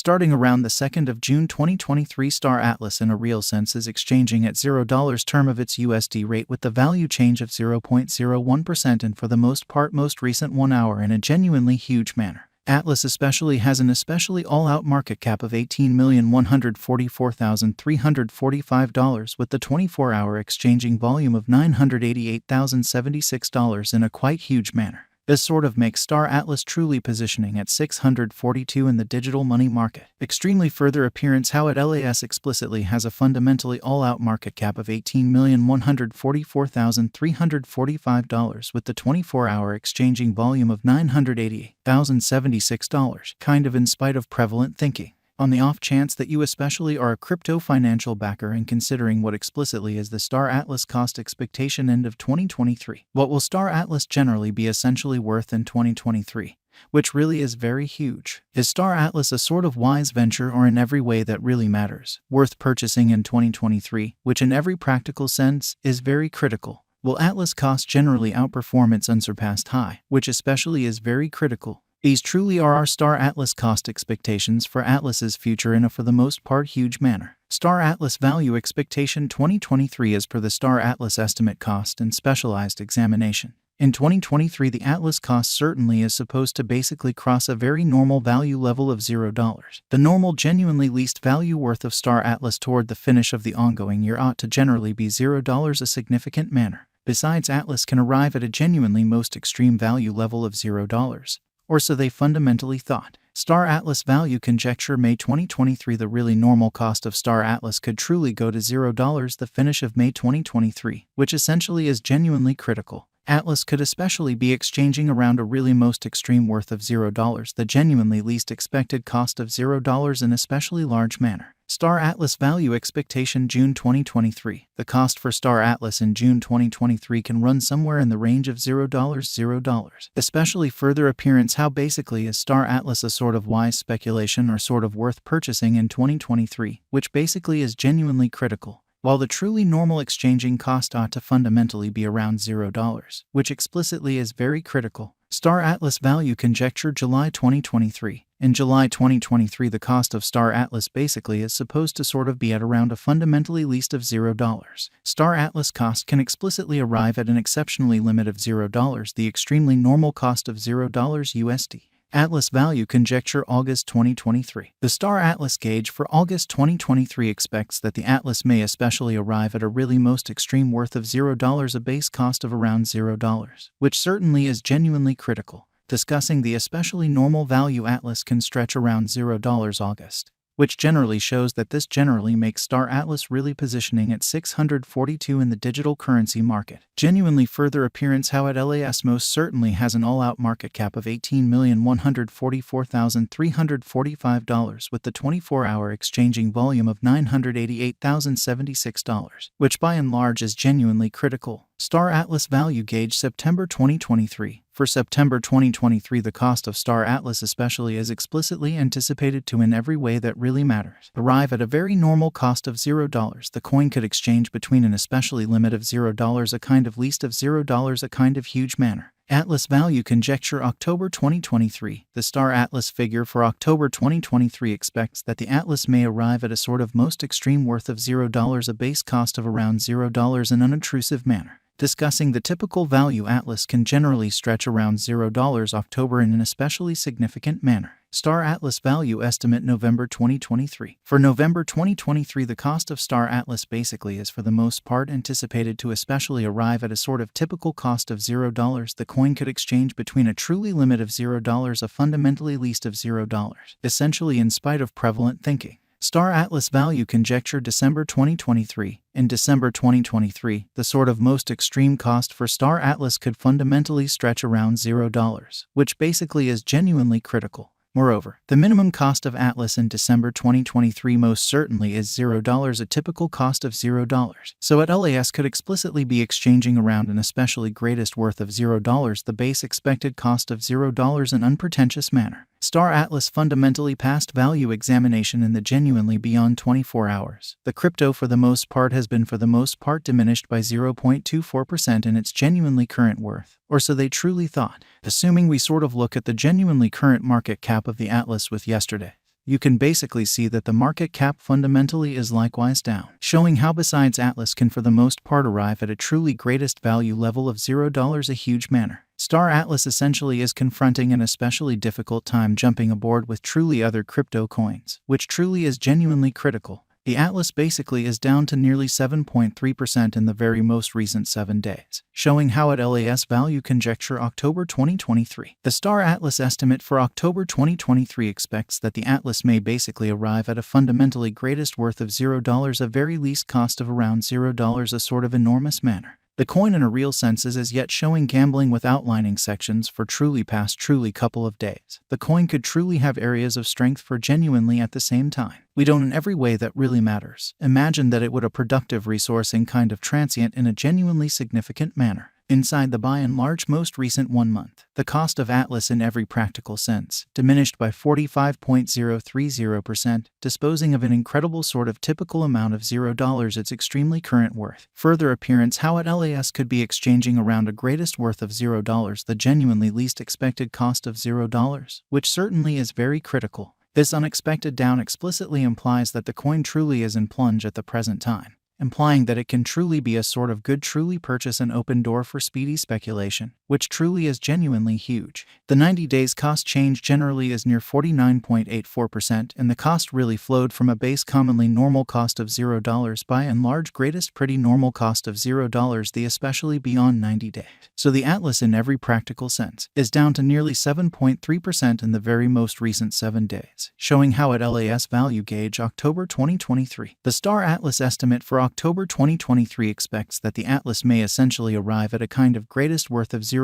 Starting around the 2nd of June 2023, Star Atlas in a real sense is exchanging at $0 term of its USD rate with the value change of 0.01% and for the most part most recent 1 hour in a genuinely huge manner. Atlas especially has an especially all-out market cap of $18,144,345 with the 24-hour exchanging volume of $988,076 in a quite huge manner. This sort of makes Star Atlas truly positioning at 642 in the digital money market. Extremely further appearance how it LAS explicitly has a fundamentally all-out market cap of $18,144,345 with the 24-hour exchanging volume of $988,076, kind of in spite of prevalent thinking. On the off chance that you especially are a crypto financial backer and considering what explicitly is the Star Atlas cost expectation end of 2023, what will Star Atlas generally be essentially worth in 2023? Which really is very huge. Is Star Atlas a sort of wise venture or in every way that really matters, worth purchasing in 2023, which in every practical sense is very critical? Will Atlas cost generally outperform its unsurpassed high, which especially is very critical? These truly are our Star Atlas cost expectations for Atlas's future in a for the most part huge manner. Star Atlas value expectation 2023 as per the Star Atlas estimate cost and specialized examination. In 2023, the Atlas cost certainly is supposed to basically cross a very normal value level of $0. The normal genuinely least value worth of Star Atlas toward the finish of the ongoing year ought to generally be $0 a significant manner. Besides, Atlas can arrive at a genuinely most extreme value level of $0. Or so they fundamentally thought. Star Atlas value conjecture May 2023 the really normal cost of Star Atlas could truly go to $0 the finish of May 2023, which essentially is genuinely critical. Atlas could especially be exchanging around a really most extreme worth of $0, the genuinely least expected cost of $0 in especially large manner. Star Atlas value expectation June 2023. The cost for Star Atlas in June 2023 can run somewhere in the range of $0. Especially further appearance how basically is Star Atlas a sort of wise speculation or sort of worth purchasing in 2023, which basically is genuinely critical. While the truly normal exchanging cost ought to fundamentally be around $0, which explicitly is very critical. Star Atlas value conjecture July 2023. In July 2023, the cost of Star Atlas basically is supposed to sort of be at around a fundamentally least of $0. Star Atlas cost can explicitly arrive at an exceptionally limit of $0, the extremely normal cost of $0 USD. Atlas value conjecture August 2023. The Star Atlas gauge for August 2023 expects that the Atlas may especially arrive at a really most extreme worth of $0, a base cost of around $0, which certainly is genuinely critical. Discussing the especially normal value Atlas can stretch around $0 August, which generally shows that this generally makes Star Atlas really positioning at 642 in the digital currency market. Genuinely further appearance how it LAS most certainly has an all-out market cap of $18,144,345 with the 24-hour exchanging volume of $988,076, which by and large is genuinely critical. Star Atlas value gauge September 2023. For September 2023, the cost of Star Atlas especially is explicitly anticipated to in every way that really matters arrive at a very normal cost of $0. The coin could exchange between an especially limit of $0, a kind of least of $0, a kind of huge manner. Atlas value conjecture October 2023. The Star Atlas figure for October 2023 expects that the Atlas may arrive at a sort of most extreme worth of $0, a base cost of around $0 in unobtrusive manner. Discussing the typical value Atlas can generally stretch around $0 October in an especially significant manner. Star Atlas value estimate November 2023. For November 2023, the cost of Star Atlas basically is for the most part anticipated to especially arrive at a sort of typical cost of $0. The coin could exchange between a truly limit of $0, a fundamentally least of $0, essentially in spite of prevalent thinking. Star Atlas value conjecture December 2023. In December 2023, the sort of most extreme cost for Star Atlas could fundamentally stretch around $0, which basically is genuinely critical. Moreover, the minimum cost of Atlas in December 2023 most certainly is $0, a typical cost of $0. So at LAS could explicitly be exchanging around an especially greatest worth of $0, the base expected cost of $0 in unpretentious manner. Star Atlas fundamentally passed value examination in the genuinely beyond 24 hours. The crypto for the most part has been for the most part diminished by 0.24% in its genuinely current worth. Or so they truly thought. Assuming we sort of look at the genuinely current market cap of the Atlas with yesterday. you can basically see that the market cap fundamentally is likewise down, showing how besides Atlas can for the most part arrive at a truly greatest value level of $0 a huge manner. Star Atlas essentially is confronting an especially difficult time jumping aboard with truly other crypto coins, which truly is genuinely critical. The Atlas basically is down to nearly 7.3% in the very most recent 7 days, showing how at LAS value conjecture October 2023. The Star Atlas estimate for October 2023 expects that the Atlas may basically arrive at a fundamentally greatest worth of $0, a very least cost of around $0, a sort of enormous manner. The coin in a real sense is as yet showing gambling with outlining sections for truly past truly couple of days. The coin could truly have areas of strength for genuinely at the same time. We don't in every way that really matters. Imagine that it would a productive resource in kind of transient in a genuinely significant manner. Inside the by and large most recent 1 month, the cost of Atlas in every practical sense diminished by 45.030%, disposing of an incredible sort of typical amount of $0 its extremely current worth. Further appearance how at LAS could be exchanging around a greatest worth of $0, the genuinely least expected cost of $0, which certainly is very critical. This unexpected down explicitly implies that the coin truly is in plunge at the present time, implying that it can truly be a sort of good truly purchase an open door for speedy speculation, which truly is genuinely huge. The 90 days cost change generally is near 49.84%, and the cost really flowed from a base commonly normal cost of $0 by and large greatest pretty normal cost of $0, the especially beyond 90 days. So the Atlas in every practical sense is down to nearly 7.3% in the very most recent 7 days, showing how at LAS value gauge October 2023. The Star Atlas estimate for October 2023 expects that the Atlas may essentially arrive at a kind of greatest worth of $0,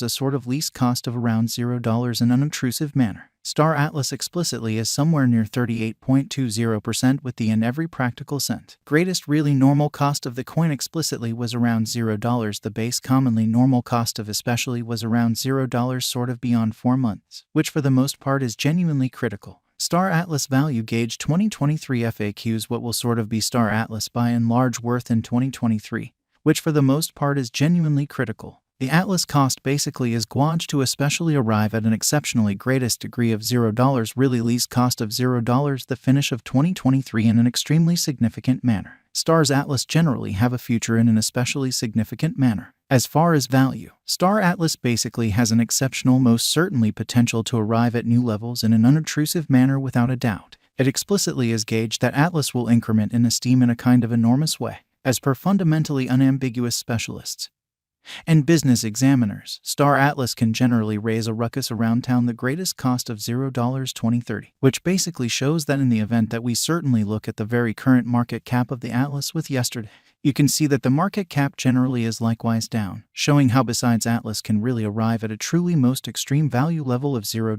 a sort of least cost of around $0 in an unobtrusive manner. Star Atlas explicitly is somewhere near 38.20% with the in every practical sense. Greatest really normal cost of the coin explicitly was around $0. The base commonly normal cost of especially was around $0 sort of beyond 4 months, which for the most part is genuinely critical. Star Atlas value gauge 2023 FAQs what will sort of be Star Atlas by and large worth in 2023, which for the most part is genuinely critical. The Atlas cost basically is gauged to especially arrive at an exceptionally greatest degree of $0, really least cost of $0, the finish of 2023 in an extremely significant manner. Star's Atlas generally have a future in an especially significant manner. As far as value, Star Atlas basically has an exceptional most certainly potential to arrive at new levels in an unobtrusive manner without a doubt. It explicitly is gauged that Atlas will increment in esteem in a kind of enormous way, as per fundamentally unambiguous specialists and business examiners. Star Atlas can generally raise a ruckus around town the greatest cost of $0 2030, which basically shows that in the event that we certainly look at the very current market cap of the Atlas with yesterday, you can see that the market cap generally is likewise down, showing how besides Atlas can really arrive at a truly most extreme value level of $0.